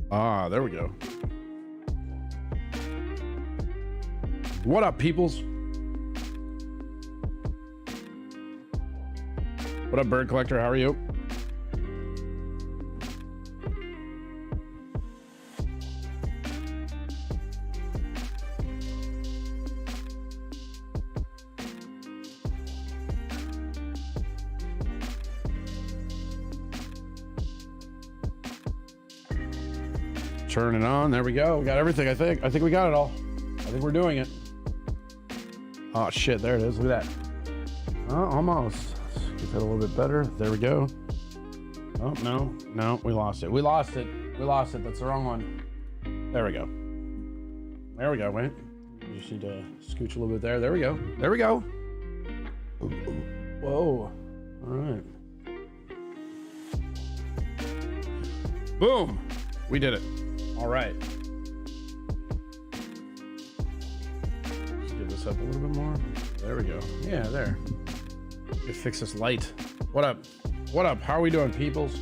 Ah, there we go. What up, peoples? What up, bird collector? How are you? Turn it on. There we go. We got everything, I think. I think we got it all. I think we're doing it. Oh, shit. There it is. Look at that. Oh, almost. Let's get that a little bit better. There we go. Oh, no. No, we lost it. We lost it. We lost it. That's the wrong one. There we go. There we go. Wait. We just need to scooch a little bit there. There we go. There we go. Whoa. All right. Boom. We did it. All right. Let's get this up a little bit more. There we go. Yeah, there. It fix this light. What up? What up? How are we doing, peoples?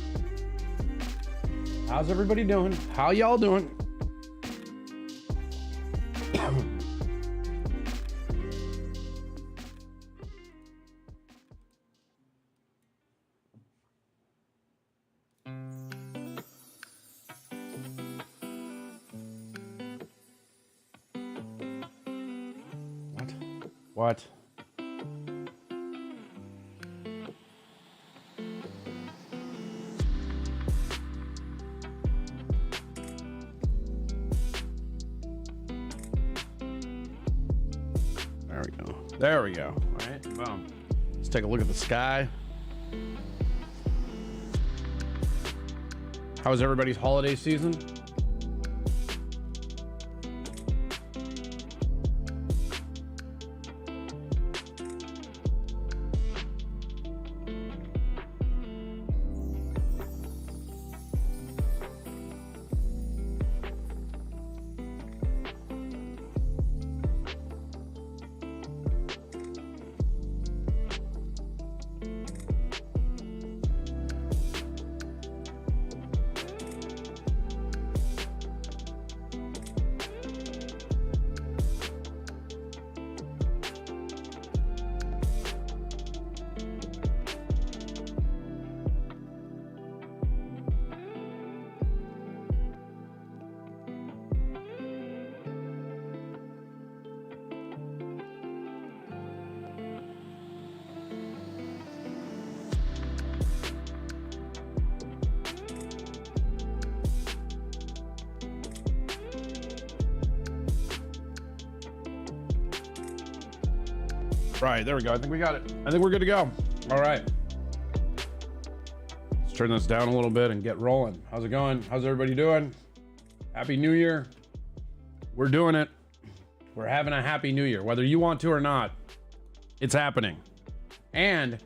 How's everybody doing? How y'all doing? What? There we go. There we go. All right. Boom. Let's take a look at the sky. How was everybody's holiday season? Right, there we go. I think we got it. I think we're good to go. All right. Let's turn this down a little bit and get rolling. How's it going? How's everybody doing? Happy New Year. We're doing it. We're having a happy New Year. Whether you want to or not, it's happening. And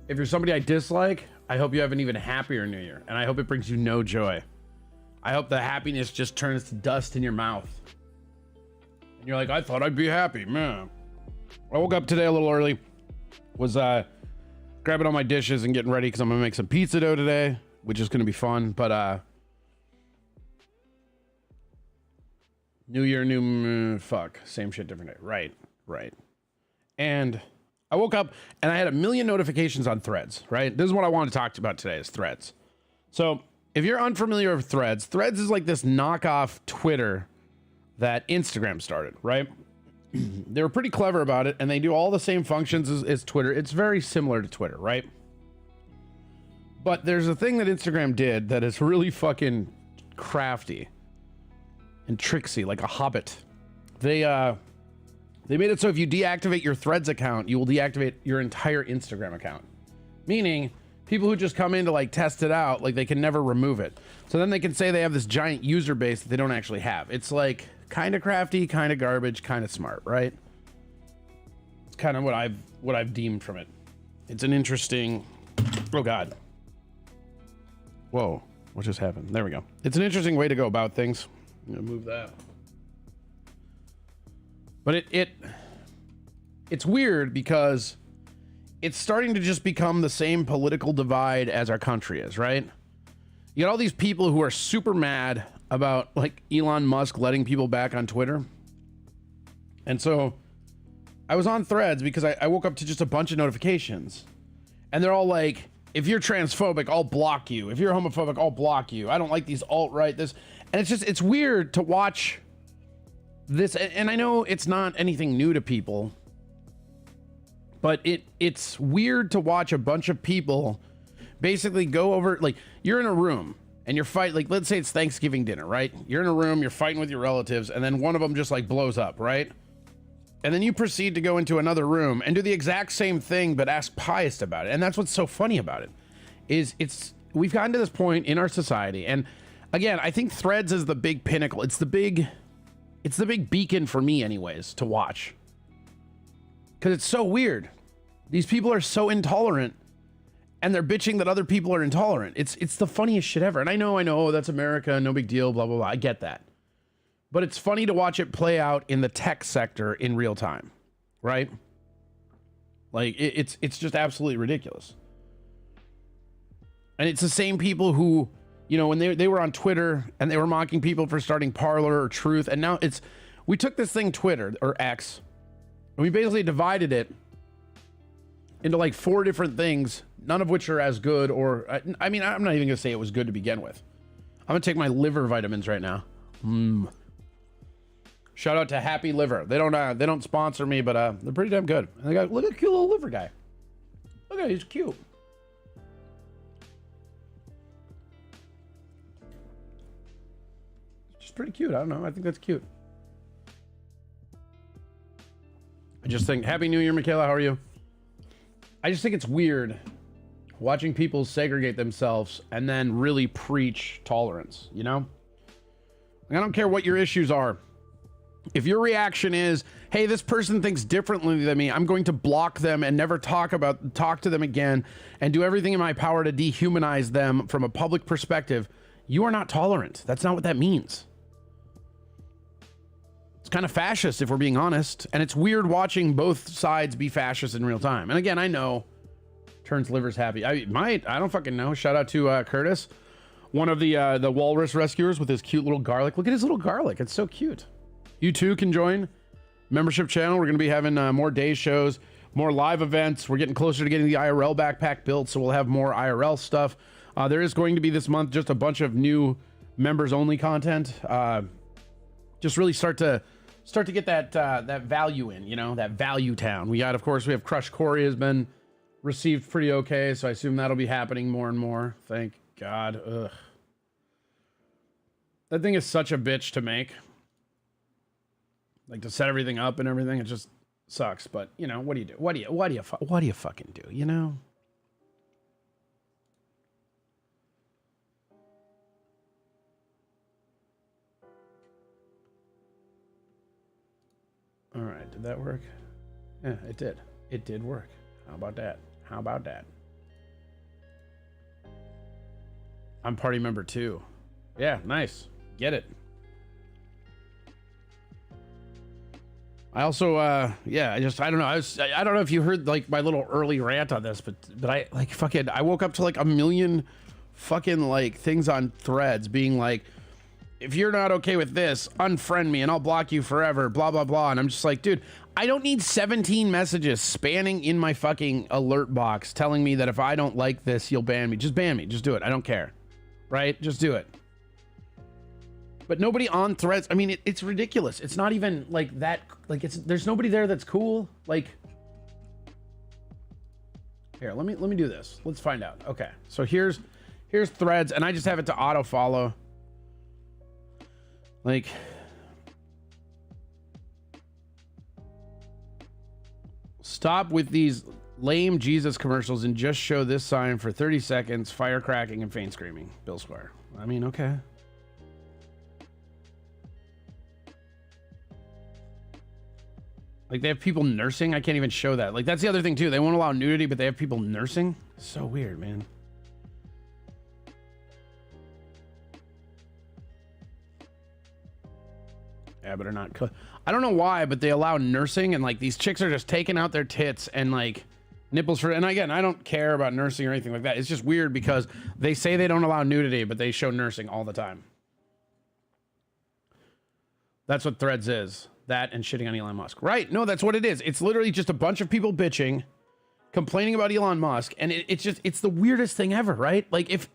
if you're somebody I dislike, I hope you have an even happier New Year. And I hope it brings you no joy. I hope the happiness just turns to dust in your mouth. And you're like, I thought I'd be happy, man. I woke up today a little early, was grabbing all my dishes and getting ready because I'm gonna make some pizza dough today, which is gonna be fun. But New Year, new fuck, same shit, different day. Right. And I woke up and I had a million notifications on Threads. Right, this is what I want to talk about today: is Threads. So if you're unfamiliar with Threads, Threads is like this knockoff Twitter that Instagram started. Right. They were pretty clever about it, and they do all the same functions as Twitter. It's very similar to Twitter, right? But there's a thing that Instagram did that is really fucking crafty and tricksy, like a hobbit. They made it so if you deactivate your Threads account, you will deactivate your entire Instagram account. Meaning, people who just come in to like test it out, like they can never remove it. So then they can say they have this giant user base that they don't actually have. It's like kind of crafty, kind of garbage, kind of smart, right? It's kind of what I've deemed from it. It's an interesting, oh God. Whoa, what just happened? There we go. It's an interesting way to go about things. I'm gonna move that. But it's weird because it's starting to just become the same political divide as our country is, right? You got all these people who are super mad about like Elon Musk letting people back on Twitter. And so I was on Threads because I woke up to just a bunch of notifications. And they're all like, if you're transphobic, I'll block you. If you're homophobic, I'll block you. I don't like these alt-right, this. And it's just, it's weird to watch this. And I know it's not anything new to people, but it's weird to watch a bunch of people basically go over, like, you're in a room and you're fighting, like, let's say it's Thanksgiving dinner, right? You're in a room, you're fighting with your relatives, and then one of them just like blows up, right? And then you proceed to go into another room and do the exact same thing, but ask pious about it. And that's what's so funny about it, is we've gotten to this point in our society. And again, I think Threads is the big pinnacle. It's the big beacon for me anyways, to watch. Cause it's so weird. These people are so intolerant and they're bitching that other people are intolerant. It's the funniest shit ever. And I know that's America, no big deal, blah, blah, blah. I get that. But it's funny to watch it play out in the tech sector in real time, right? Like it's just absolutely ridiculous. And it's the same people who, you know, when they were on Twitter and they were mocking people for starting Parler or Truth, and now we took this thing Twitter or X, and we basically divided it into like 4 different things, none of which are as good, or I mean, I'm not even gonna say it was good to begin with. I'm gonna take my liver vitamins right now. Shout out to Happy Liver. They don't sponsor me, but they're pretty damn good. And they got, look at the cute little liver guy. Look at him, he's cute. Just pretty cute. I don't know. I think that's cute. I just think, Happy New Year, Michaela. How are you? I just think it's weird watching people segregate themselves and then really preach tolerance, you know? I don't care what your issues are. If your reaction is, hey, this person thinks differently than me, I'm going to block them and never talk to them again and do everything in my power to dehumanize them from a public perspective, you are not tolerant. That's not what that means. It's kind of fascist if we're being honest. And it's weird watching both sides be fascist in real time. And again, I know turns livers happy. I don't fucking know. Shout out to Curtis, one of the walrus rescuers with his cute little garlic. Look at his little garlic. It's so cute. You too can join membership channel. We're going to be having more day shows, more live events. We're getting closer to getting the IRL backpack built, so we'll have more IRL stuff. There is going to be this month just a bunch of new members only content. Just really start to get that value in, you know, that value town. We have Crush Corey has been received pretty okay, so I assume that'll be happening more and more. Thank God. Ugh. That thing is such a bitch to make. Like, to set everything up and everything, it just sucks. But, you know, what do you do? What do you fucking do, you know? All right, did that work? Yeah, it did. It did work. How about that? How about that? I'm party member 2. Yeah, nice. Get it. I also, I don't know. I don't know if you heard like my little early rant on this, but I like fucking, I woke up to like a million fucking like things on Threads being like, if you're not okay with this, unfriend me and I'll block you forever, blah, blah, blah. And I'm just like, dude, I don't need 17 messages spanning in my fucking alert box telling me that if I don't like this, you'll ban me. Just ban me. Just do it. I don't care. Right? Just do it. But nobody on Threads, I mean, it's ridiculous. It's not even like that, like there's nobody there that's cool. Like, here, let me do this. Let's find out. Okay, so here's Threads, and I just have it to auto follow. Like, stop with these lame Jesus commercials and just show this sign for 30 seconds, fire cracking and faint screaming. Bill Square. I mean, okay. Like, they have people nursing. I can't even show that. Like, that's the other thing too. They won't allow nudity, but they have people nursing. So weird, man. Yeah, but they're not. I don't know why, but they allow nursing, and like these chicks are just taking out their tits and like nipples for. And again, I don't care about nursing or anything like that. It's just weird because they say they don't allow nudity, but they show nursing all the time. That's what Threads is. That and shitting on Elon Musk. Right. No, that's what it is. It's literally just a bunch of people bitching, complaining about Elon Musk. And it's the weirdest thing ever, right? Like if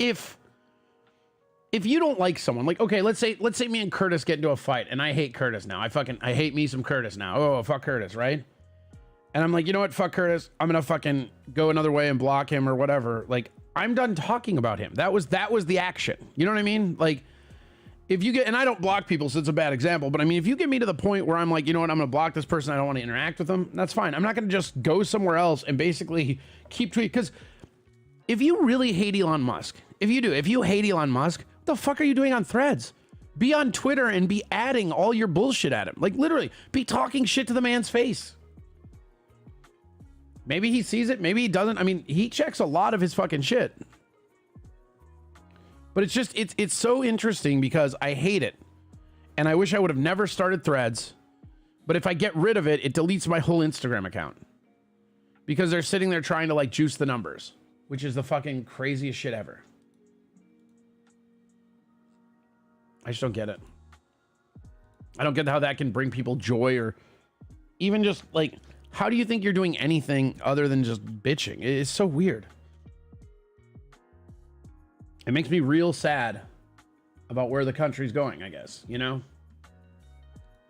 you don't like someone, like, okay, let's say me and Curtis get into a fight and I hate Curtis now. I hate me some Curtis now. Oh, fuck Curtis, right? And I'm like, you know what? Fuck Curtis. I'm going to fucking go another way and block him or whatever. Like, I'm done talking about him. That was the action. You know what I mean? Like, if you get, and I don't block people, so it's a bad example, but I mean, if you get me to the point where I'm like, you know what, I'm going to block this person, I don't want to interact with them, that's fine. I'm not going to just go somewhere else and basically keep tweeting. Because if you really hate Elon Musk, if you hate Elon Musk, what the fuck are you doing on Threads? Be on Twitter and be adding all your bullshit at him. Like, literally, be talking shit to the man's face. Maybe he sees it, maybe he doesn't. I mean, he checks a lot of his fucking shit. But it's just, it's so interesting because I hate it. And I wish I would have never started Threads. But if I get rid of it, it deletes my whole Instagram account. Because they're sitting there trying to like juice the numbers. Which is the fucking craziest shit ever. I just don't get it. I don't get how that can bring people joy or even just like, how do you think you're doing anything other than just bitching? It's so weird. It makes me real sad about where the country's going, I guess, you know?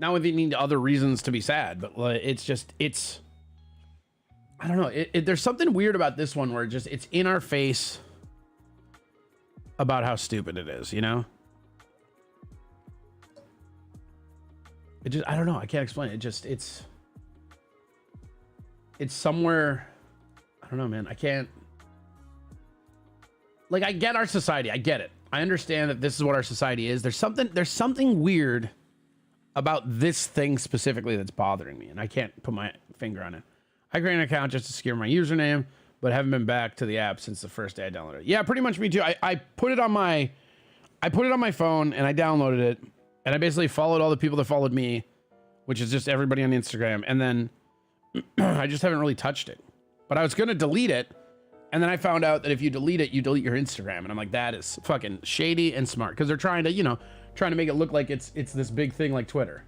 Not with any other reasons to be sad, but it's just, I don't know. There's something weird about this one where it's in our face about how stupid it is, you know? I don't know. I can't explain it. It's somewhere, I don't know, man. I can't. Like, I get our society. I get it. I understand that this is what our society is. There's something weird about this thing specifically that's bothering me, and I can't put my finger on it. I created an account just to secure my username, but haven't been back to the app since the first day I downloaded it. Yeah, pretty much me too. I put it on my phone and I downloaded it, and I basically followed all the people that followed me, which is just everybody on Instagram, and then I just haven't really touched it. But I was gonna delete it. And then I found out that if you delete it, you delete your Instagram. And I'm like, that is fucking shady and smart. Because they're trying to make it look like it's this big thing like Twitter.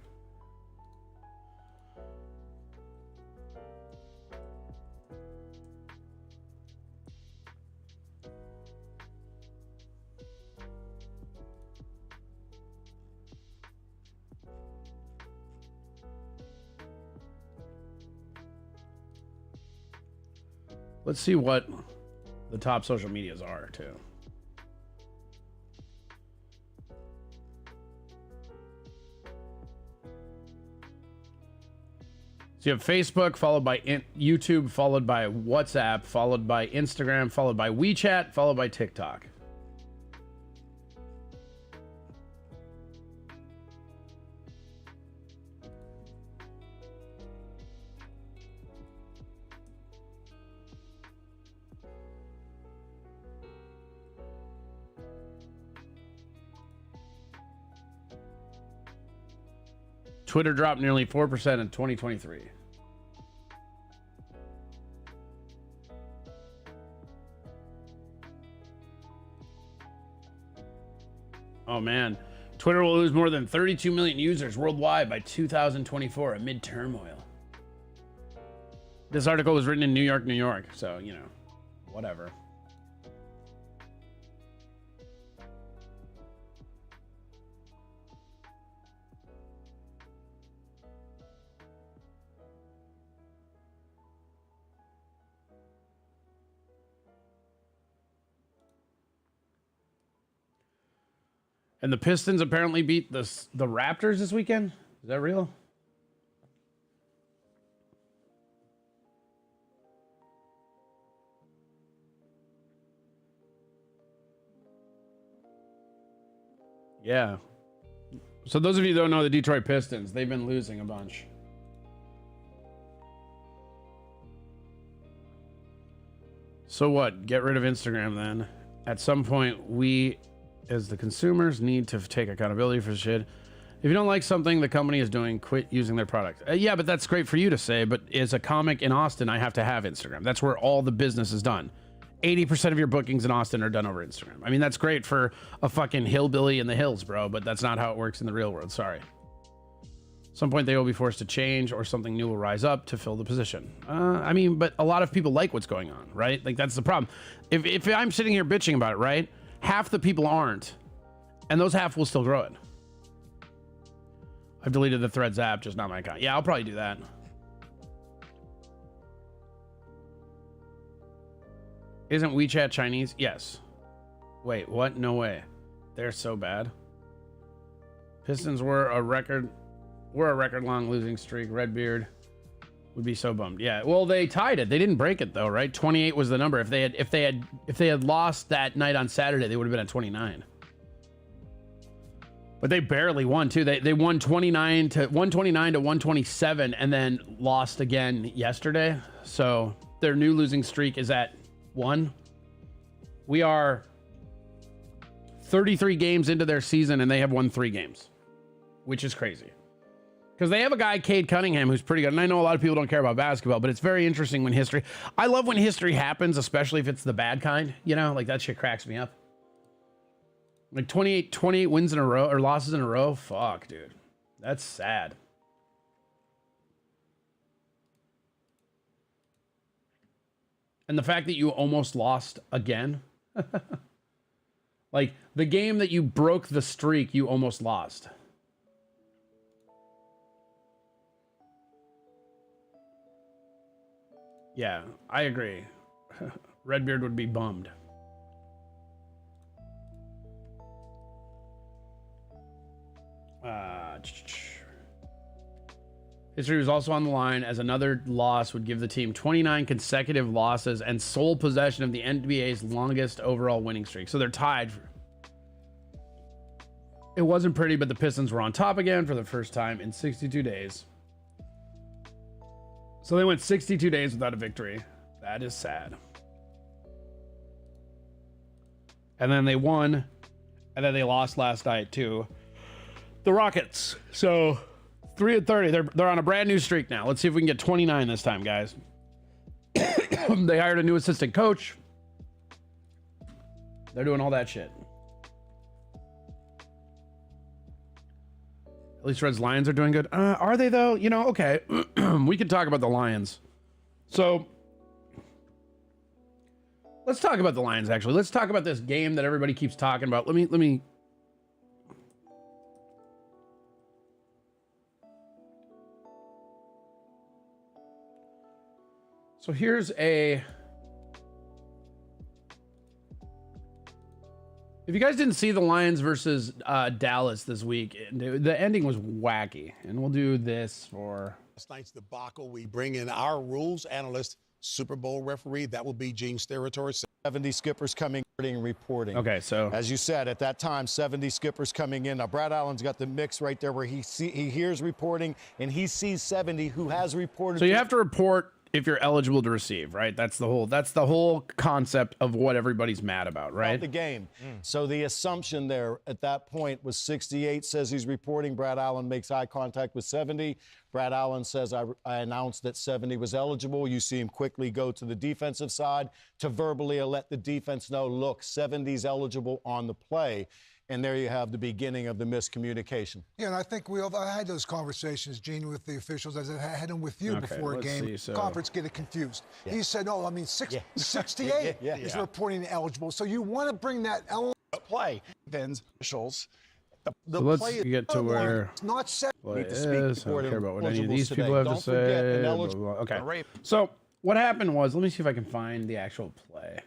Let's see what the top social medias are, too. So you have Facebook, followed by YouTube, followed by WhatsApp, followed by Instagram, followed by WeChat, followed by TikTok. Twitter dropped nearly 4% in 2023. Oh man, Twitter will lose more than 32 million users worldwide by 2024 amid turmoil. This article was written in New York, New York, so, you know, whatever. And the Pistons apparently beat the Raptors this weekend. Is that real? Yeah. So those of you who don't know the Detroit Pistons, they've been losing a bunch. So what? Get rid of Instagram then. At some point, we as the consumers need to take accountability for shit. If you don't like something the company is doing, quit using their product. Yeah, but that's great for you to say, but as a comic in Austin, I have to have Instagram. That's where all the business is done. 80% of your bookings in Austin are done over Instagram. I mean, that's great for a fucking hillbilly in the hills, bro, but that's not how it works in the real world. Sorry. Some point they will be forced to change or something new will rise up to fill the position. I mean, but a lot of people like what's going on, right? Like, that's the problem. If I'm sitting here bitching about it, right? Half the people aren't, and those half will still grow it. I've deleted the Threads app, just not my account. Yeah, I'll probably do that. Isn't WeChat Chinese? Yes. Wait, what? No way. They're so bad. Pistons were a record long losing streak. Redbeard would be so bummed. Yeah, well, they tied it. They didn't break it though, right? 28 was the number. If they had lost that night on Saturday, they would have been at 29. But they barely won too. They won 129 to 127 and then lost again yesterday. So their new losing streak is at 1. We are 33 games into their season and they have won 3 games, which is crazy. Because they have a guy, Cade Cunningham, who's pretty good. And I know a lot of people don't care about basketball, but it's very interesting when history... I love when history happens, especially if it's the bad kind. You know, like that shit cracks me up. Like 28 wins in a row, or losses in a row. Fuck, dude. That's sad. And the fact that you almost lost again. Like, the game that you broke the streak, you almost lost. Yeah, I agree. Redbeard would be bummed. History was also on the line, as another loss would give the team 29 consecutive losses and sole possession of the NBA's longest overall winning streak. So they're tied. It wasn't pretty, but the Pistons were on top again for the first time in 62 days. So they went 62 days without a victory. That is sad. And then they won, and then they lost last night to the Rockets. So 3-30. They're on a brand new streak now. Let's see if we can get 29 this time, guys. They hired a new assistant coach. They're doing all that shit. At least Reds Lions are doing good. Are they though? You know, okay. We can talk about the Lions. So let's talk about the Lions, actually. Let's talk about this game that everybody keeps talking about. Let me. So here's a... If you guys didn't see the Lions versus Dallas this week, the ending was wacky. And we'll do this for... Last night's debacle, we bring in our rules analyst, Super Bowl referee. That will be Gene's territory. 70 skippers coming and reporting. Okay, so... As you said, at that time, 70 skippers coming in. Now, Brad Allen's got the mix right there where he hears reporting and he sees 70 who has reported. So you have to report if you're eligible to receive, right? That's the whole concept of what everybody's mad about, right? The game. So the assumption there at that point was 68 says he's reporting. Brad Allen makes eye contact with 70. Brad Allen says, I announced that 70 was eligible. You see him quickly go to the defensive side to verbally let the defense know, look, 70's eligible on the play. And there you have the beginning of the miscommunication. Yeah, and I think I had those conversations, Gene, with the officials, as I had them with you before a game. Conference getting confused. Yeah. He said, no, I mean, 68 is reporting eligible. So you want to bring that element Play. Then officials. So let's get to where it's not set. Well, it is. I don't care about what any of these people have to say. Blah, blah, blah. Okay. So what happened was, let me see if I can find the actual play.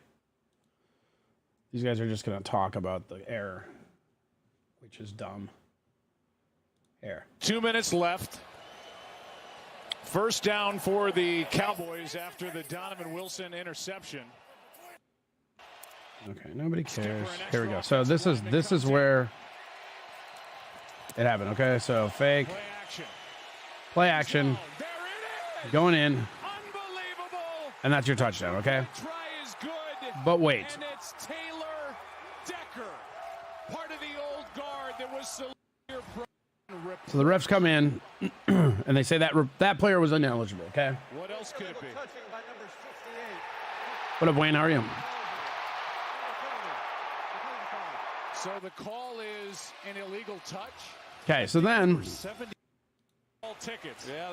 These guys are just going to talk about the error, which is dumb. Here. 2 minutes left. First down for the Cowboys after the Donovan Wilson interception. Okay, nobody cares. Here we go. So this is where it happened. Okay, so fake. Play action. Going in. And that's your touchdown, okay? But wait. So the refs come in, and they say that player was ineligible, okay? What else could it be? What up, Wayne? How are you? So the call is an illegal touch. Okay, so then Tickets. Yeah.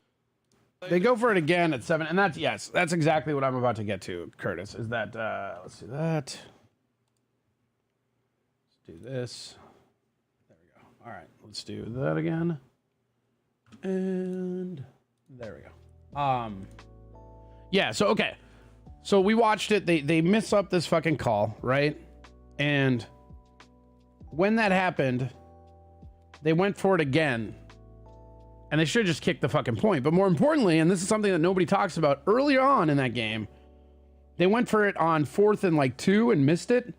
They go for it again at 7, and that's exactly what I'm about to get to, Curtis. Is that let's do that. Let's do this. There we go. All right, let's do that again. And there we go. Yeah, so okay. So we watched it. They miss up this fucking call, right? And when that happened, they went for it again. And they should have just kicked the fucking point. But more importantly, and this is something that nobody talks about, earlier on in that game, they went for it on 4th and like 2 and missed it.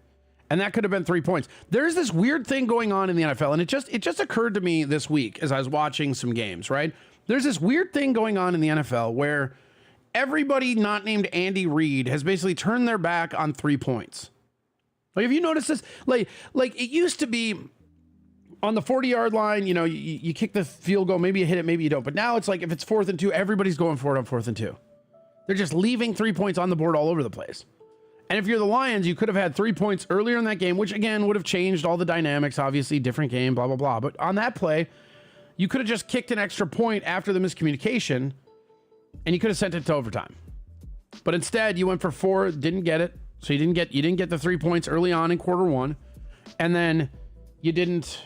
And that could have been 3 points. There's this weird thing going on in the NFL. And it just occurred to me this week as I was watching some games, right? There's this weird thing going on in the NFL where everybody not named Andy Reid has basically turned their back on 3 points. Like, have you noticed this? Like it used to be on the 40-yard line, you know, you kick the field goal, maybe you hit it, maybe you don't. But now it's like if it's 4th and 2, everybody's going for it on 4th and 2. They're just leaving 3 points on the board all over the place. And if you're the Lions, you could have had 3 points earlier in that game, which again would have changed all the dynamics, obviously, different game, blah, blah, blah. But on that play, you could have just kicked an extra point after the miscommunication, and you could have sent it to overtime. But instead, you went for 4, didn't get it. So you didn't get the 3 points early on in quarter 1. And then you didn't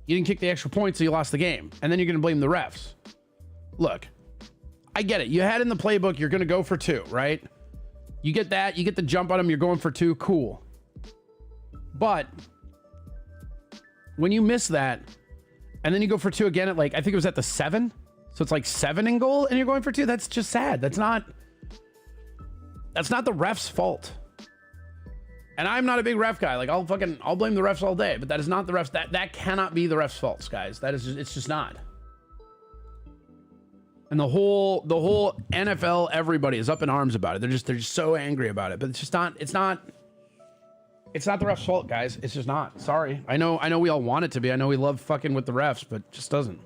kick the extra point, so you lost the game. And then you're going to blame the refs. Look, I get it. You had in the playbook, you're going to go for 2, right? You get that. You get the jump on them. You're going for 2. Cool. But when you miss that, and then you go for 2 again at like, I think it was at the 7. So it's like 7 in goal, and you're going for 2. That's just sad. That's not the ref's fault. And I'm not a big ref guy. Like I'll blame the refs all day, but that is not the refs. That cannot be the refs' faults, guys. It's just not. And the whole NFL, everybody is up in arms about it. They're just so angry about it. But it's not the refs' fault, guys. It's just not. Sorry. I know we all want it to be. I know we love fucking with the refs, but it just doesn't.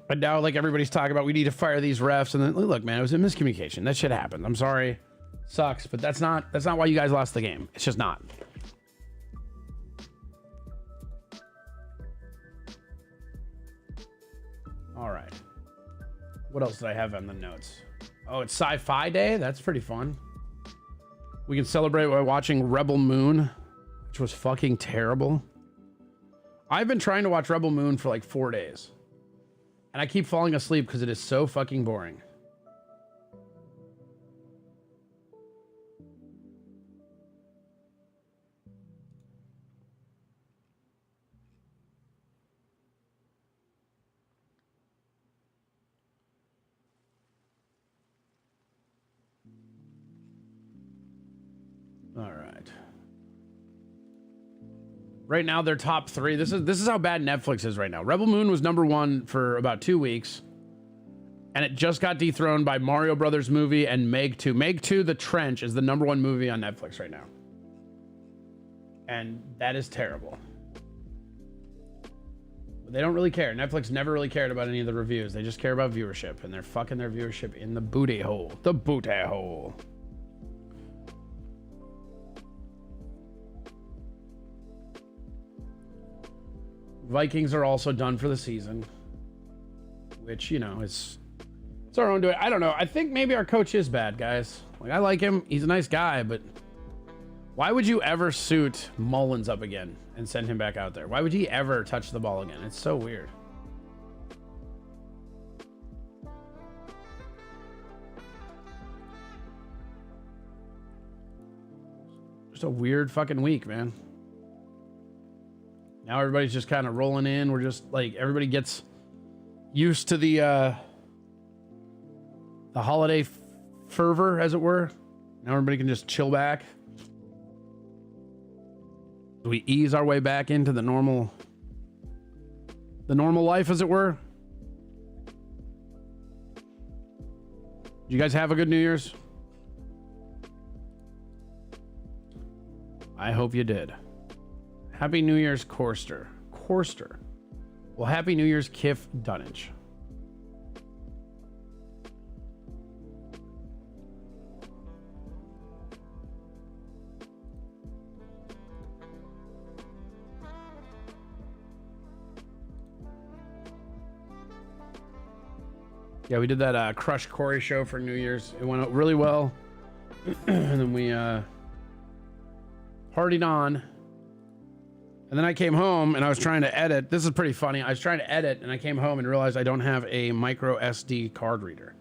But now, like, everybody's talking about, we need to fire these refs. And then, look, man, it was a miscommunication. That shit happened. I'm sorry. Sucks, but that's not why you guys lost the game. It's just not. All right. What else did I have on the notes? Oh, it's Sci-Fi Day. That's pretty fun. We can celebrate by watching Rebel Moon, which was fucking terrible. I've been trying to watch Rebel Moon for like 4 days. And I keep falling asleep because it is so fucking boring. All right. Right now, they're top 3. This is how bad Netflix is right now. Rebel Moon was #1 for about 2 weeks. And it just got dethroned by Mario Brothers movie and Meg 2. Meg 2, The Trench, is the #1 movie on Netflix right now. And that is terrible. But they don't really care. Netflix never really cared about any of the reviews. They just care about viewership. And they're fucking their viewership in the booty hole. The booty hole. Vikings are also done for the season, which, you know, it's our own doing. I don't know. I think maybe our coach is bad, guys. Like, I like him. He's a nice guy, but why would you ever suit Mullins up again and send him back out there? Why would he ever touch the ball again? It's so weird. Just a weird fucking week, man. Now everybody's just kind of rolling in. We're just like, everybody gets used to the holiday fervor, as it were. Now everybody can just chill back. We ease our way back into the normal life, as it were. Did you guys have a good New Year's? I hope you did. Happy New Year's, Corster. Well, Happy New Year's, Kif Dunnage. Yeah, we did that Crush Corey show for New Year's. It went out really well. And then we partied on. And then I came home and I was trying to edit. This is pretty funny. I was trying to edit and I came home and realized I don't have a micro SD card reader.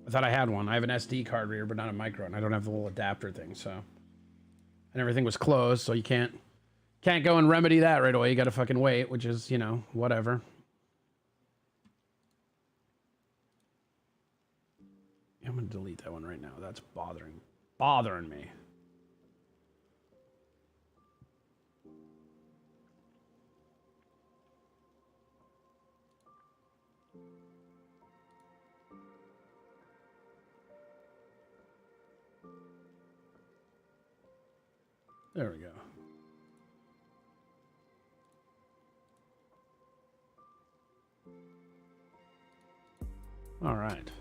I thought I had one. I have an SD card reader, but not a micro, and I don't have the little adapter thing, so. And everything was closed, so you can't go and remedy that right away. You gotta fucking wait, which is, you know, whatever. I'm gonna delete that one right now. That's bothering me. There we go. All right.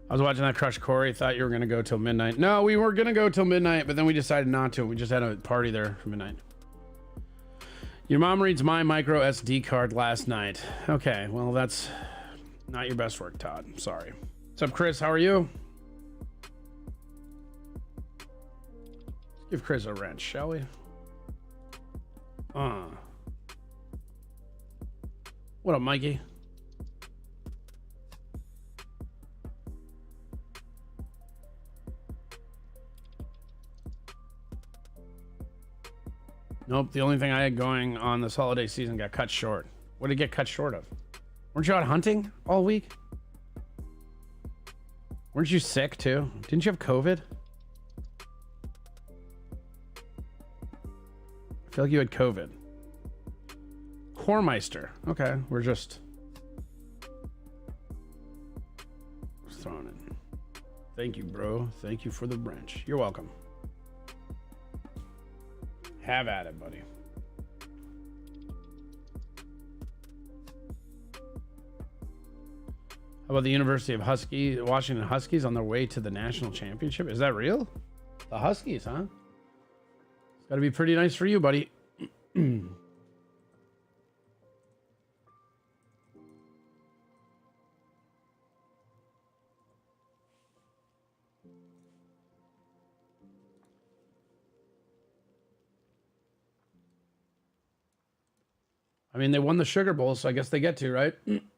I was watching that Crush Corey. Thought you were going to go till midnight. No, we were going to go till midnight, but then we decided not to. We just had a party there for midnight. Your mom reads my micro SD card last night. Okay, well, that's not your best work, Todd. I'm sorry. What's up, Chris? How are you? Give Chris a wrench, shall we? What up, Mikey? Nope, the only thing I had going on this holiday season got cut short. What did it get cut short of? Weren't you out hunting all week? Weren't you sick too? Didn't you have COVID? I feel like you had COVID. Kormeister. Okay, we're just throwing it. Thank you, bro. Thank you for the wrench. You're welcome. Have at it, buddy. How about the University of Washington Huskies on their way to the national championship? Is that real? The Huskies, huh? It's got to be pretty nice for you, buddy. I mean, they won the Sugar Bowl, so I guess they get to, right?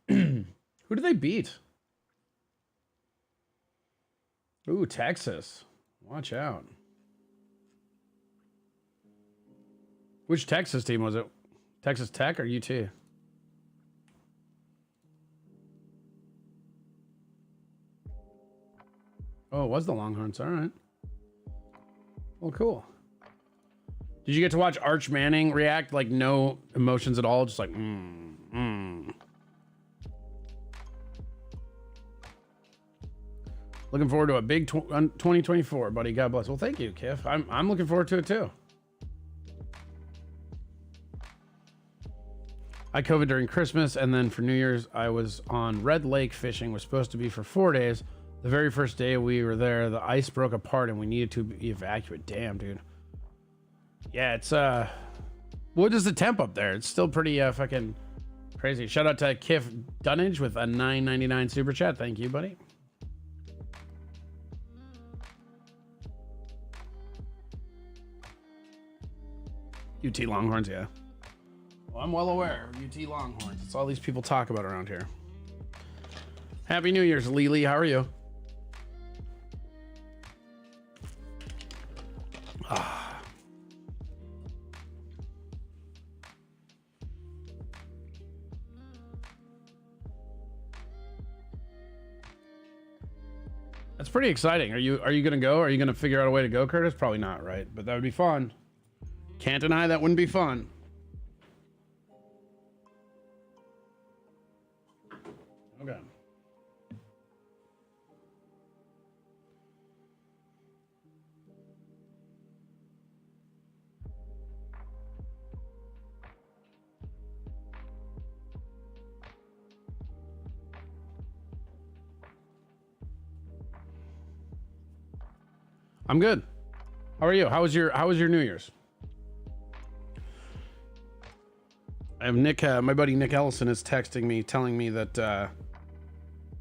Who do they beat? Ooh, Texas. Watch out. Which Texas team was it? Texas Tech or UT? Oh, it was the Longhorns. All right. Well, cool. Did you get to watch Arch Manning react? Like no emotions at all? Just like, Looking forward to a big 2024, buddy. God bless. Well, thank you, Kiff. I'm looking forward to it too. I COVID during Christmas, and then for New Year's, I was on Red Lake fishing. Was supposed to be for 4 days. The very first day we were there, the ice broke apart, and we needed to evacuate. Damn, dude. Yeah, it's what is the temp up there? It's still pretty fucking crazy. Shout out to Kiff Dunnage with a $9.99 super chat. Thank you, buddy. UT Longhorns, yeah. Well, I'm well aware of UT Longhorns. It's all these people talk about around here. Happy New Year's, Lily. How are you? That's pretty exciting. Are you gonna go? Are you gonna figure out a way to go, Curtis? Probably not, right? But that would be fun. Can't deny that wouldn't be fun. Okay. I'm good. How are you? How was your New Year's? I have Nick, my buddy Nick Ellison is texting me, telling me that the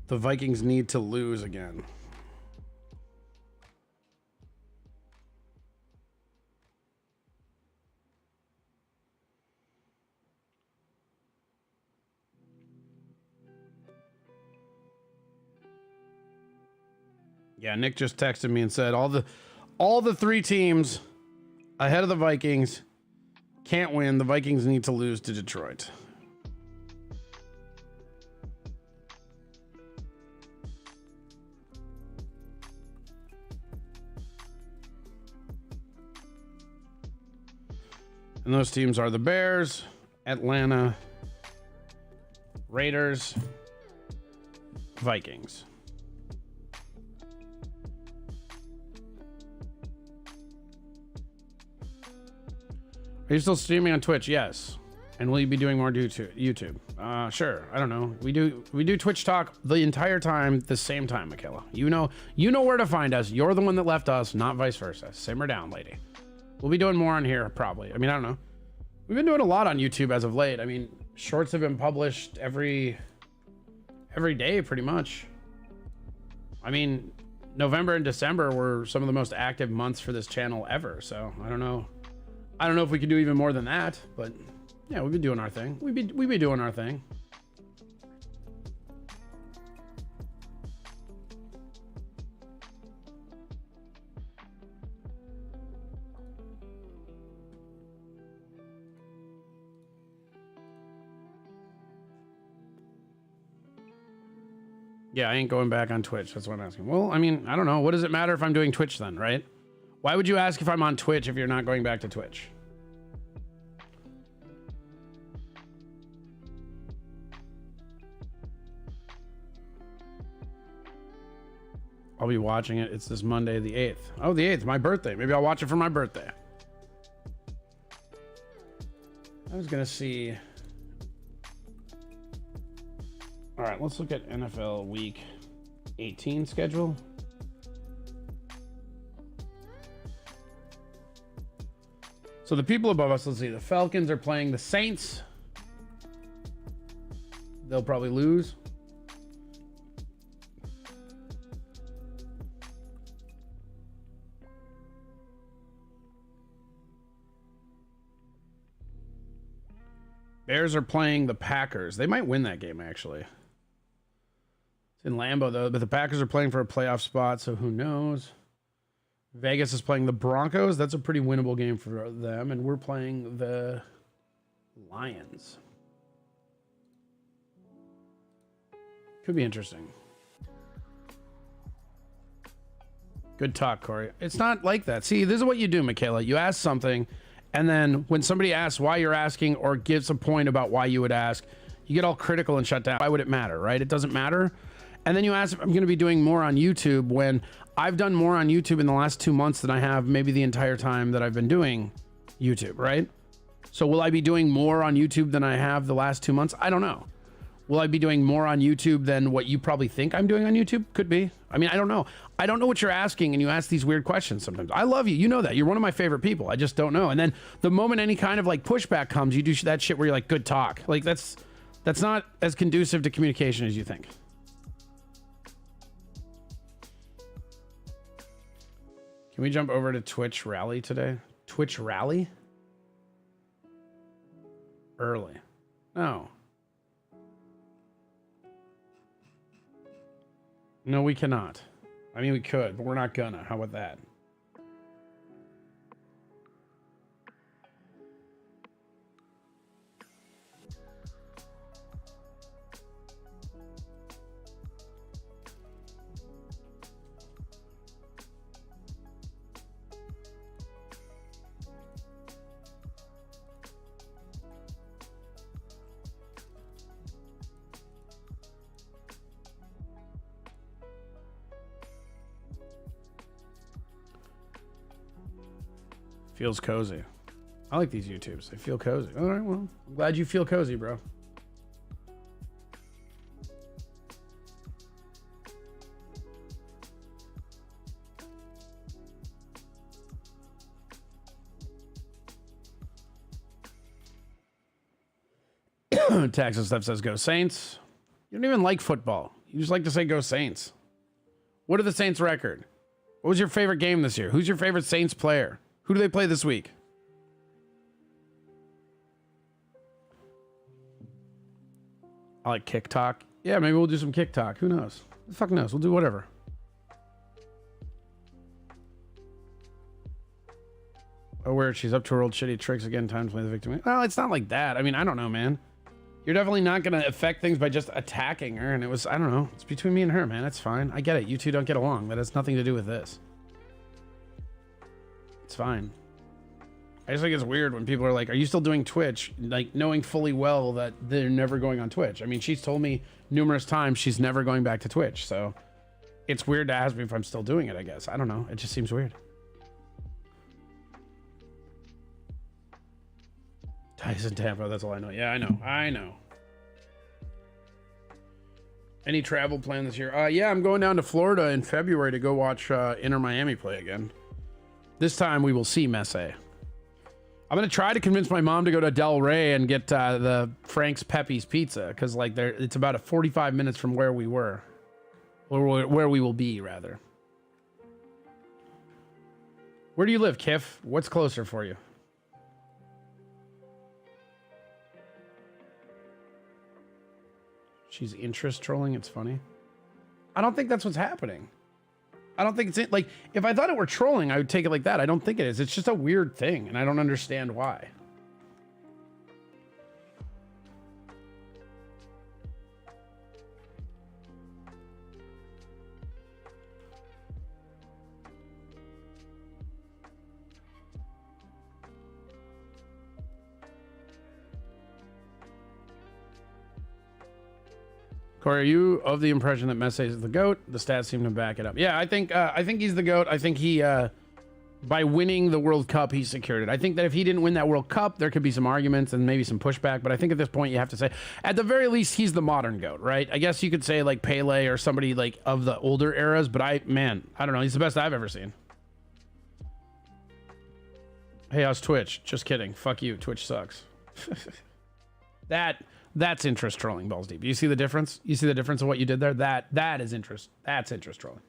Vikings need to lose again. Yeah, Nick just texted me and said all the three teams ahead of the Vikings can't win. The Vikings need to lose to Detroit. And those teams are the Bears, Atlanta, Raiders, Vikings. Are you still streaming on Twitch? Yes. And will you be doing more YouTube? Sure. I don't know. We do Twitch talk the entire time, the same time, Michaela. You know where to find us. You're the one that left us, not vice versa. Simmer down, lady. We'll be doing more on here, probably. I mean, I don't know. We've been doing a lot on YouTube as of late. I mean, shorts have been published every day, pretty much. I mean, November and December were some of the most active months for this channel ever. So I don't know. I don't know if we could do even more than that, but yeah, we've been doing our thing. We be doing our thing. Yeah, I ain't going back on Twitch. That's what I'm asking. Well, I mean, I don't know. What does it matter if I'm doing Twitch then, right? Why would you ask if I'm on Twitch if you're not going back to Twitch? I'll be watching it. It's this Monday, the 8th. Oh, the 8th, my birthday. Maybe I'll watch it for my birthday. I was going to see. All right, let's look at NFL Week 18 schedule. So the people above us, let's see. The Falcons are playing the Saints. They'll probably lose. Bears are playing the Packers. They might win that game, actually. It's in Lambeau, though, but the Packers are playing for a playoff spot, so who knows? Vegas is playing the Broncos. That's a pretty winnable game for them, and we're playing the Lions. Could be interesting. Good talk, Corey. It's not like that. See, this is what you do, Michaela. You ask something, and then when somebody asks why you're asking or gives a point about why you would ask, you get all critical and shut down. Why would it matter, right? It doesn't matter. And then you ask if I'm going to be doing more on YouTube when I've done more on YouTube in the last 2 months than I have maybe the entire time that I've been doing YouTube, right? So will I be doing more on YouTube than I have the last 2 months? I don't know. Will I be doing more on YouTube than what you probably think I'm doing on YouTube? Could be. I mean, I don't know. I don't know what you're asking, and you ask these weird questions sometimes. I love you. You know that. You're one of my favorite people. I just don't know. And then the moment any kind of like pushback comes, you do that shit where you're like, good talk. Like that's not as conducive to communication as you think. Can we jump over to Twitch Rally today? Twitch Rally? Early. No. No, we cannot. I mean, we could, but we're not gonna. How about that? Feels cozy. I like these YouTubes. They feel cozy. All right, well, I'm glad you feel cozy, bro. Texas stuff says go Saints. You don't even like football. You just like to say go Saints. What are the Saints' record? What was your favorite game this year? Who's your favorite Saints player? Who do they play this week? I like kick talk. Yeah, maybe we'll do some kick talk. Who knows? Who the fuck knows? We'll do whatever. Oh, where she's up to her old shitty tricks again. Time to play the victim. Well, it's not like that. I mean, I don't know, man. You're definitely not going to affect things by just attacking her. And it was, I don't know. It's between me and her, man. It's fine. I get it. You two don't get along. That has nothing to do with this. It's fine. I just think it's weird when people are like, are you still doing Twitch? Like, knowing fully well that they're never going on Twitch. I mean, she's told me numerous times she's never going back to Twitch. So it's weird to ask me if I'm still doing it, I guess. I don't know. It just seems weird. Tyson Tampa, that's all I know. Yeah, I know. Any travel plan this year? Yeah, I'm going down to Florida in February to go watch Inter Miami play again. This time we will see Messi. I'm going to try to convince my mom to go to Del Rey and get the Frank's Pepe's Pizza, because like it's about 45 minutes from where we were. Or where we will be, rather. Where do you live, Kiff? What's closer for you? She's interest trolling. It's funny. I don't think that's what's happening. I don't think it's like, if I thought it were trolling, I would take it like that. I don't think it is. It's just a weird thing, and I don't understand why. Corey, are you of the impression that Messi is the GOAT? The stats seem to back it up. Yeah, I think he's the GOAT. I think he, by winning the World Cup, he secured it. I think that if he didn't win that World Cup, there could be some arguments and maybe some pushback. But I think at this point, you have to say, at the very least, he's the modern GOAT, right? I guess you could say like Pele or somebody like of the older eras. But I don't know. He's the best I've ever seen. Hey, how's Twitch? Just kidding. Fuck you. Twitch sucks. That's interest trolling, balls deep. You see the difference? You see the difference of what you did there? That is interest. That's interest trolling.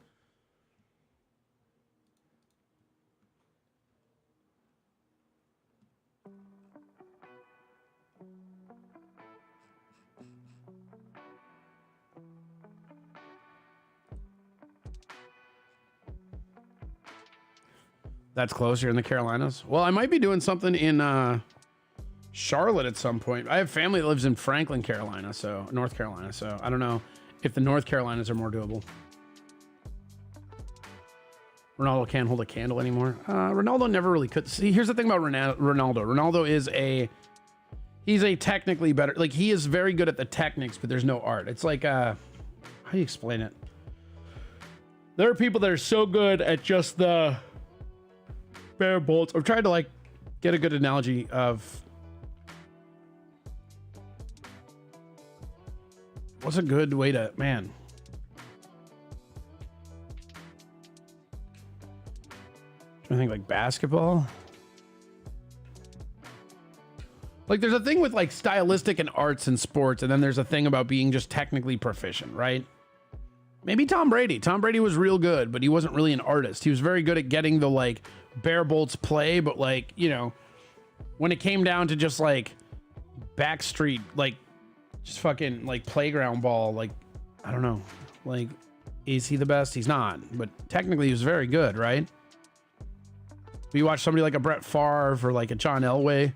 That's close. You're in the Carolinas. Well, I might be doing something in Charlotte at some point. I have family that lives in Franklin, Carolina, so North Carolina. So I don't know if the North Carolinas are more doable. Ronaldo can't hold a candle anymore. Ronaldo never really could. See, here's the thing about Ronaldo. Ronaldo is he's a technically better, like he is very good at the techniques, but there's no art. It's like, how do you explain it? There are people that are so good at just the bare bolts. I'm trying to like get a good analogy of what's a good way to, man. I think like basketball. Like there's a thing with like stylistic and arts and sports, and then there's a thing about being just technically proficient, right? Maybe Tom Brady. Tom Brady was real good, but he wasn't really an artist. He was very good at getting the like bare bolts play, but like, you know, when it came down to just like backstreet, like just fucking like playground ball, like, I don't know, like, is he the best? He's not, but technically he was very good, right? You watch somebody like a Brett Favre or like a John Elway.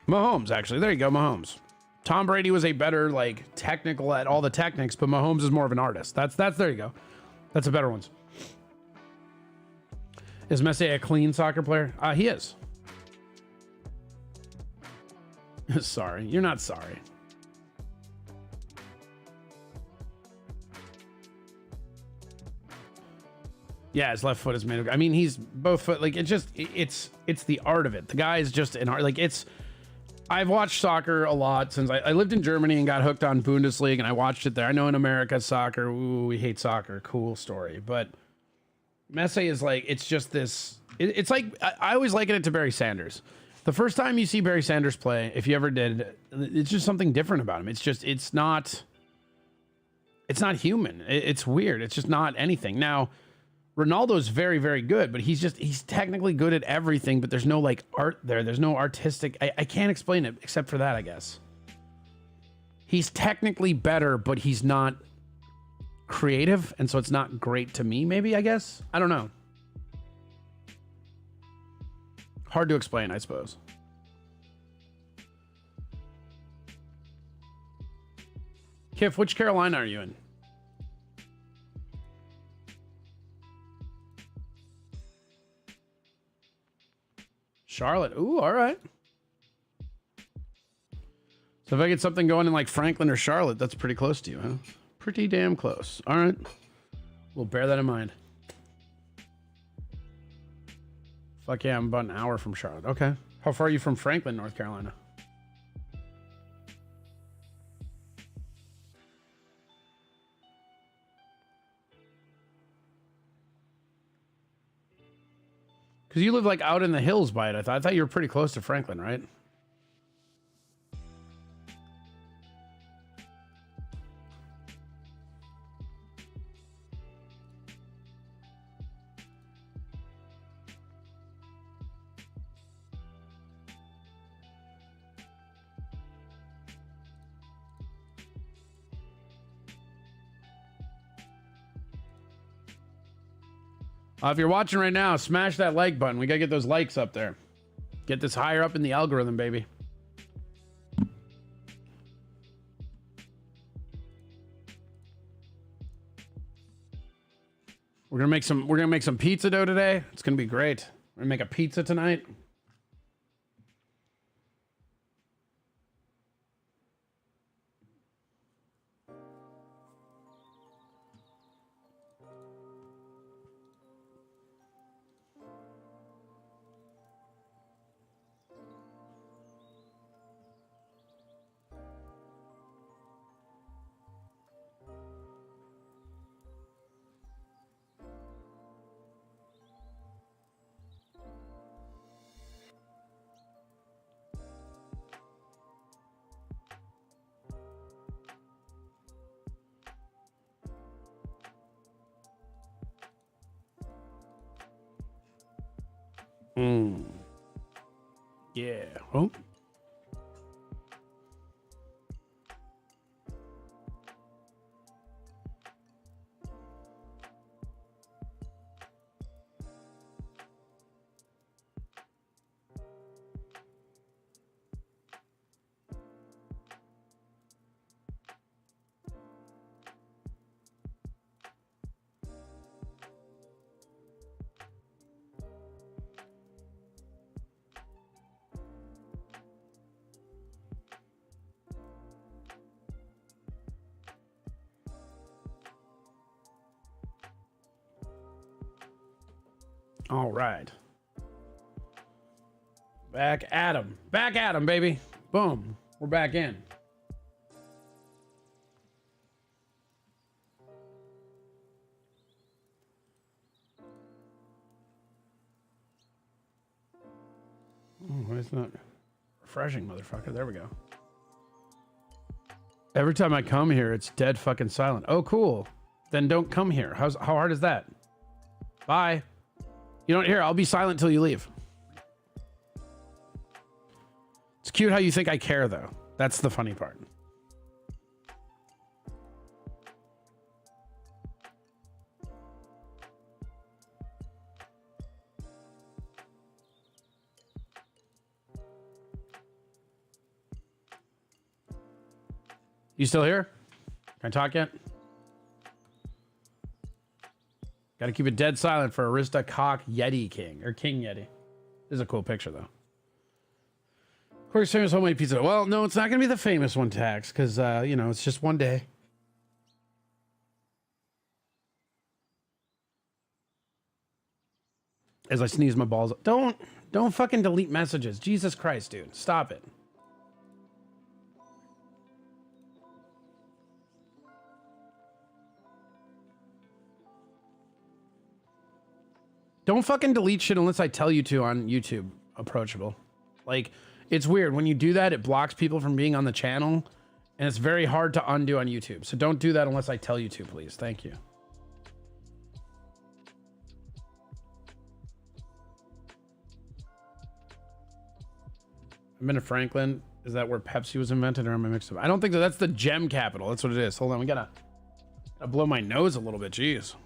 Mahomes, actually. There you go, Mahomes. Tom Brady was a better, like, technical at all the techniques, but Mahomes is more of an artist. That's there you go. That's a better one. Is Messi a clean soccer player? He is. Sorry. You're not sorry. Yeah, his left foot is made of, I mean, he's both foot, like, it's just, it's the art of it. The guy is just an art, like, I've watched soccer a lot since I lived in Germany and got hooked on Bundesliga, and I watched it there. I know in America, soccer, ooh, we hate soccer, cool story. But Messi is like, it's just this, it's like, I always liken it to Barry Sanders. The first time you see Barry Sanders play, if you ever did, it's just something different about him. It's not human. It's weird. It's just not anything. Now, Ronaldo's very, very good, but he's technically good at everything, but there's no like art there. There's no artistic, I can't explain it except for that, I guess. He's technically better, but he's not creative, and so it's not great to me, maybe, I guess. I don't know. Hard to explain, I suppose. Kiff, which Carolina are you in? Charlotte. Ooh, all right. So if I get something going in like Franklin or Charlotte, that's pretty close to you, huh? Pretty damn close. All right. We'll bear that in mind. Fuck yeah, I'm about an hour from Charlotte. Okay. How far are you from Franklin, North Carolina? Because you live like out in the hills by it. I thought you were pretty close to Franklin, right? If you're watching right now, smash that like button. We gotta get those likes up there. Get this higher up in the algorithm, baby. We're gonna make some pizza dough today. It's gonna be great. We're gonna make a pizza tonight. Yeah. Oh. All right. Back at 'em. Back at 'em, baby. Boom. We're back in. Oh, it's not refreshing, motherfucker. There we go. Every time I come here, it's dead fucking silent. Oh, cool. Then don't come here. How hard is that? Bye. You don't hear. I'll be silent till you leave. It's cute how you think I care, though. That's the funny part. You still here? Can I talk yet? Got to keep it dead silent for Arista Cock Yeti King, or King Yeti. This is a cool picture, though. Corey's famous homemade pizza. Well, no, it's not going to be the famous one, Tax, because, you know, it's just one day. As I sneeze my balls. Don't fucking delete messages. Jesus Christ, dude. Stop it. Don't fucking delete shit unless I tell you to on YouTube. Approachable. Like, it's weird. When you do that, it blocks people from being on the channel, and it's very hard to undo on YouTube. So don't do that unless I tell you to, please. Thank you. I've been to Franklin. Is that where Pepsi was invented, or am I mixed up? I don't think so. That's the gem capital. That's what it is. Hold on. We gotta blow my nose a little bit. Jeez.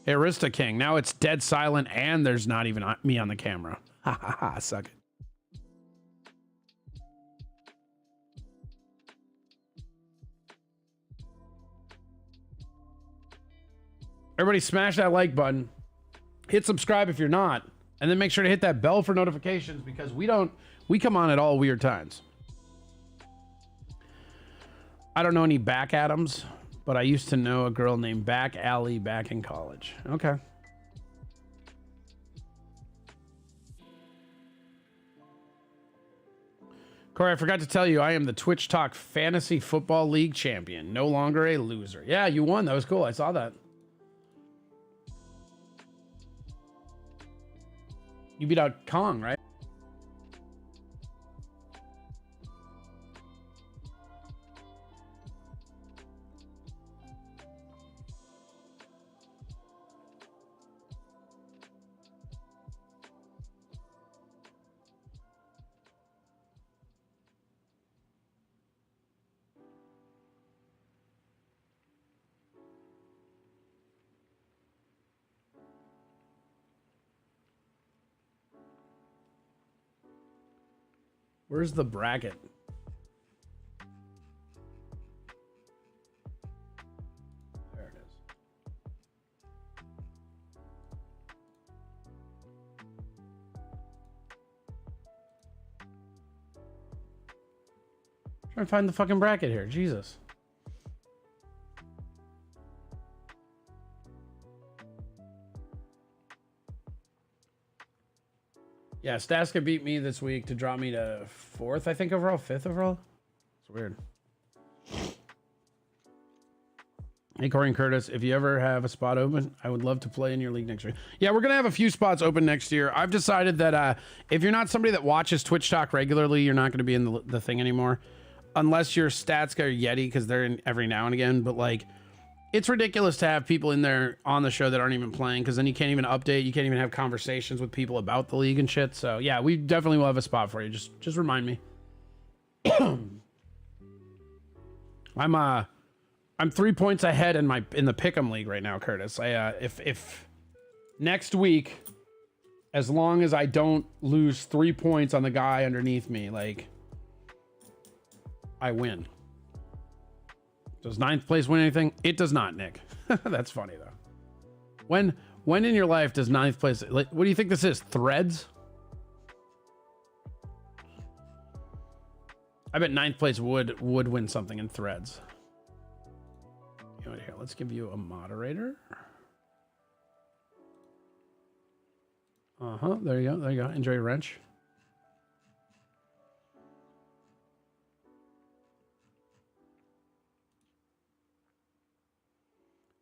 Hey, Arista King. Now it's dead silent, and there's not even me on the camera. Ha ha ha. Suck it. Everybody smash that like button. Hit subscribe if you're not. And then make sure to hit that bell for notifications, because we come on at all weird times. I don't know any Back Adams, but I used to know a girl named Back Alley back in college. Okay. Corey, I forgot to tell you, I am the Twitch Talk Fantasy Football League champion. No longer a loser. Yeah, you won. That was cool. I saw that. You beat out Kong, right? Where's the bracket? There it is. Trying to find the fucking bracket here. Jesus. Yeah, Staska beat me this week to drop me to 4th, I think, overall. 5th overall. It's weird. Hey, Corey and Curtis, if you ever have a spot open, I would love to play in your league next year. Yeah, we're going to have a few spots open next year. I've decided that if you're not somebody that watches Twitch Talk regularly, you're not going to be in the thing anymore. Unless you're Statska or Yeti, because they're in every now and again. But, like, it's ridiculous to have people in there on the show that aren't even playing, because then you can't even update. You can't even have conversations with people about the league and shit. So yeah, we definitely will have a spot for you. Just remind me. I'm 3 points ahead in the Pick'em league right now, Curtis. If next week, as long as I don't lose 3 points on the guy underneath me, like, I win. Does 9th place win anything? It does not, Nick. That's funny, though. When in your life does 9th place... Like, what do you think this is? Threads? I bet 9th place would win something in Threads. You know, here, let's give you a moderator. Uh-huh. There you go. There you go. Enjoy your wrench.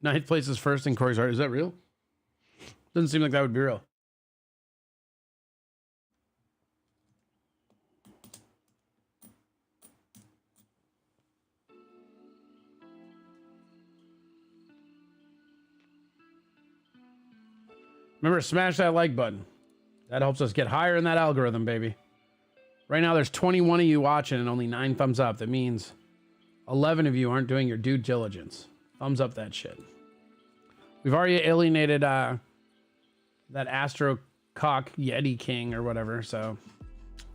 Ninth place is first in Corey's heart. Is that real? Doesn't seem like that would be real. Remember, smash that like button. That helps us get higher in that algorithm, baby. Right now, there's 21 of you watching and only 9 thumbs up. That means 11 of you aren't doing your due diligence. Thumbs up that shit. We've already alienated that Astro Cock Yeti King or whatever. So,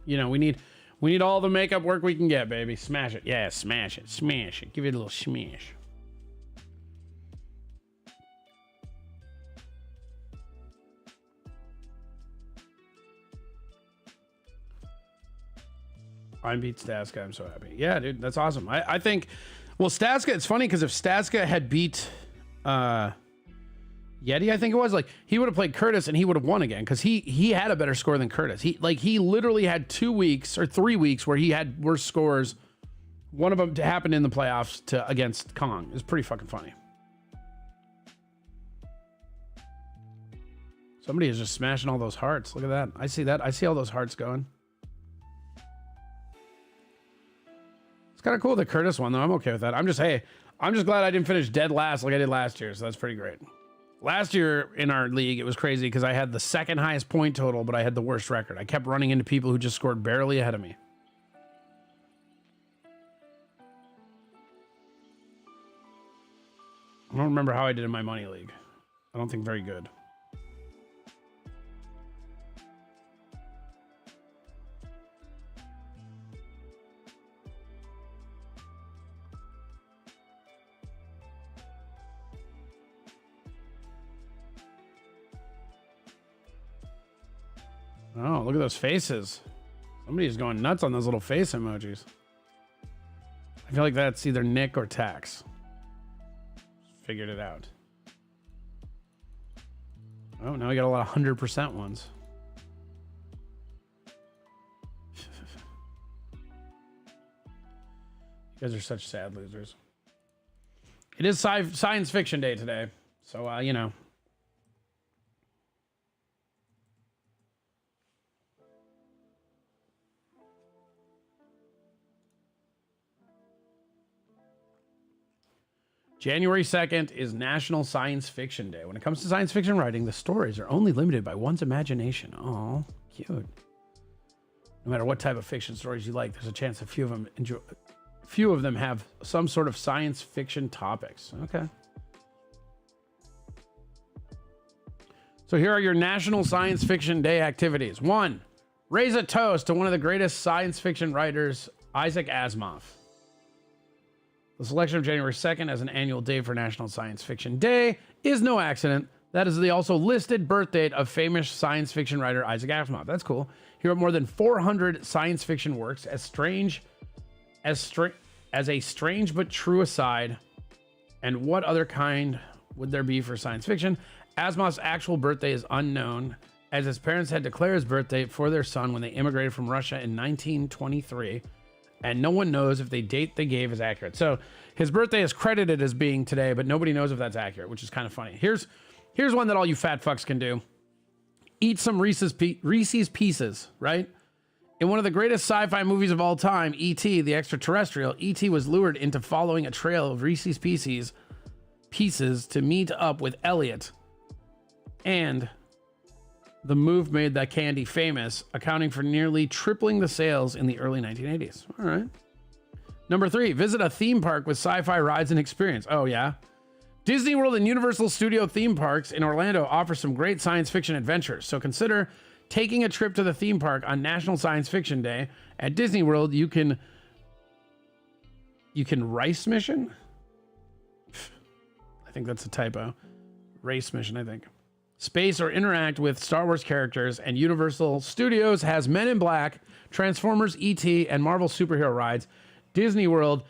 you know, we need all the makeup work we can get, baby. Smash it. Yeah, smash it. Smash it. Give it a little smash. I beat Staska. I'm so happy. Yeah, dude, that's awesome. I think, well, Staska, it's funny because if Staska had beat Yeti, I think it was, like, he would have played Curtis and he would have won again, because he had a better score than Curtis. He literally had 2 weeks or 3 weeks where he had worse scores. One of them happened in the playoffs against Kong. It was pretty fucking funny. Somebody is just smashing all those hearts. Look at that. I see that. I see all those hearts going. It's kind of cool the Curtis one, though. I'm okay with that. I'm just glad I didn't finish dead last like I did last year, so that's pretty great. Last year in our league, it was crazy because I had the second highest point total, but I had the worst record. I kept running into people who just scored barely ahead of me. I don't remember how I did in my money league. I don't think very good. Oh, look at those faces. Somebody's going nuts on those little face emojis. I feel like that's either Nick or Tax. Figured it out. Oh, now we got a lot of 100% ones. You guys are such sad losers. It is science fiction day today. So, you know. January 2nd is National Science Fiction Day. When it comes to science fiction writing, the stories are only limited by one's imagination. Oh, cute. No matter what type of fiction stories you like, there's a chance a few of them have some sort of science fiction topics. Okay. So here are your National Science Fiction Day activities. 1, raise a toast to one of the greatest science fiction writers, Isaac Asimov. The selection of January 2nd as an annual day for National Science Fiction Day is no accident. That is the also listed birth date of famous science fiction writer Isaac Asimov. That's cool. He wrote more than 400 science fiction works. As a strange but true aside, and what other kind would there be for science fiction? Asimov's actual birthday is unknown, as his parents had declared his birthday for their son when they immigrated from Russia in 1923. And no one knows if the date they gave is accurate. So his birthday is credited as being today, but nobody knows if that's accurate, which is kind of funny. Here's one that all you fat fucks can do. Eat some Reese's Pieces, right? In one of the greatest sci-fi movies of all time, E.T., the extraterrestrial, E.T. was lured into following a trail of Reese's Pieces to meet up with Elliot. And the move made that candy famous, accounting for nearly tripling the sales in the early 1980s. All right. Number 3, visit a theme park with sci-fi rides and experience. Oh, yeah. Disney World and Universal Studio theme parks in Orlando offer some great science fiction adventures. So consider taking a trip to the theme park on National Science Fiction Day. At Disney World, you can race mission? I think that's a typo. Race mission, I think. Space or interact with Star Wars characters, and Universal Studios has Men in Black, Transformers, E.T., and Marvel superhero rides. Disney World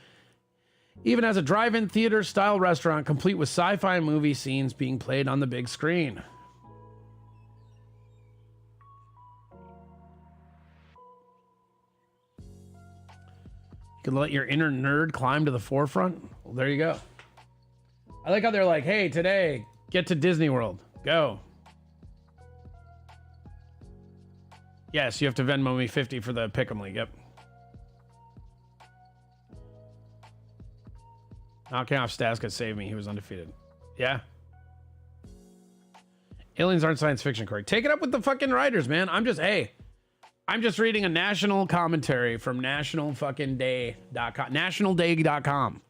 even has a drive-in theater style restaurant complete with sci-fi movie scenes being played on the big screen. You can let your inner nerd climb to the forefront. Well, there you go. I like how they're like, hey, today, get to Disney World. Go. Yes, you have to Venmo me 50 for the Pick'em League. Yep. Knocking off Stas could save me. He was undefeated. Yeah. Aliens aren't science fiction, Corey. Take it up with the fucking writers, man. I'm just reading a national commentary from nationalday.com. Nationalday.com.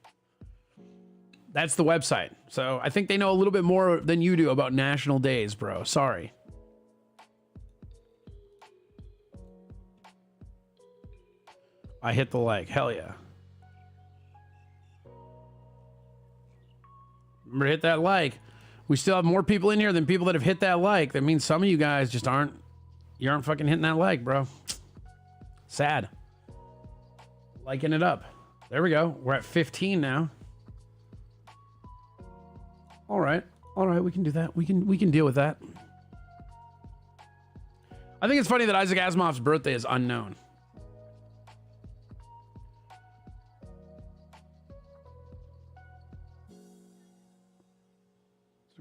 That's the website. So I think they know a little bit more than you do about national days, bro. Sorry. I hit the like. Hell yeah. Remember to hit that like. We still have more people in here than people that have hit that like. That means some of you guys just aren't fucking hitting that like, bro. Sad. Liking it up. There we go. We're at 15 now. All right, we can do that. We can deal with that. I think it's funny that Isaac Asimov's birthday is unknown.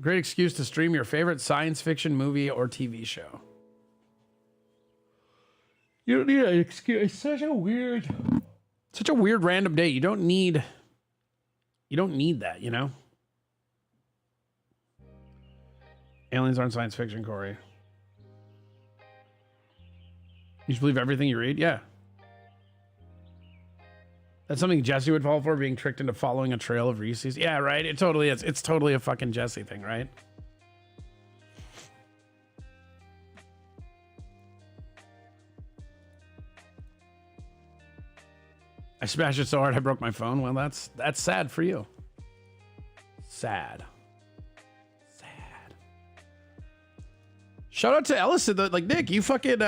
Great excuse to stream your favorite science fiction movie or TV show. You don't need an excuse. It's such a weird random day. You don't need that, you know? Aliens aren't science fiction, Corey. You just believe everything you read? Yeah. That's something Jesse would fall for, being tricked into following a trail of Reese's. Yeah, right? It totally is. It's totally a fucking Jesse thing, right? I smashed it so hard I broke my phone. Well, that's sad for you. Sad. Shout out to Ellison. Like, Nick, you fucking,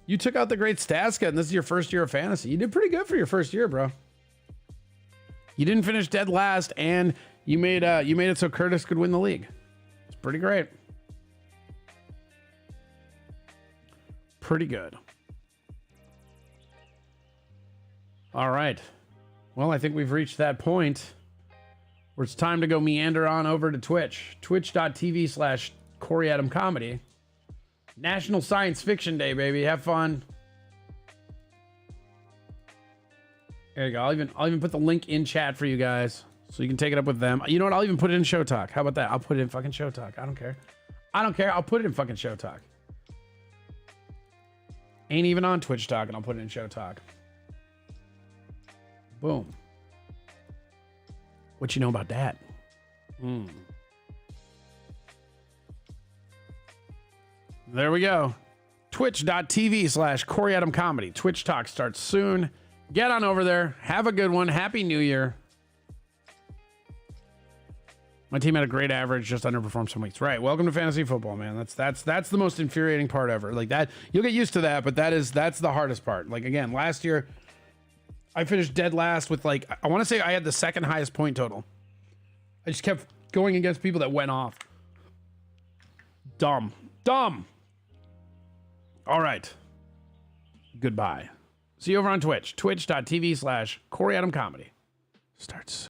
you took out the great Staska, and this is your first year of fantasy. You did pretty good for your first year, bro. You didn't finish dead last, and you made it so Curtis could win the league. It's pretty great. Pretty good. All right. Well, I think we've reached that point where it's time to go meander on over to Twitch. Twitch.tv/CoreyAdamComedy. National Science Fiction Day, baby. Have fun. There you go. I'll even put the link in chat for you guys so you can take it up with them. You know what? I'll even put it in Show Talk. How about that? I'll put it in fucking Show Talk. I don't care. I'll put it in fucking Show Talk. Ain't even on Twitch Talk, and I'll put it in Show Talk. Boom. What you know about that? There we go. Twitch.tv/CoreyAdamComedy. Twitch Talk starts soon. Get on over there. Have a good one. Happy New Year. My team had a great average, just underperformed some weeks. Right. Welcome to fantasy football, man. That's the most infuriating part ever. Like that, you'll get used to that, but that's the hardest part. Like again, last year I finished dead last with like, I want to say I had the second highest point total. I just kept going against people that went off. Dumb. All right. Goodbye. See you over on Twitch. Twitch.tv/CoreyAdamComedy. Starts.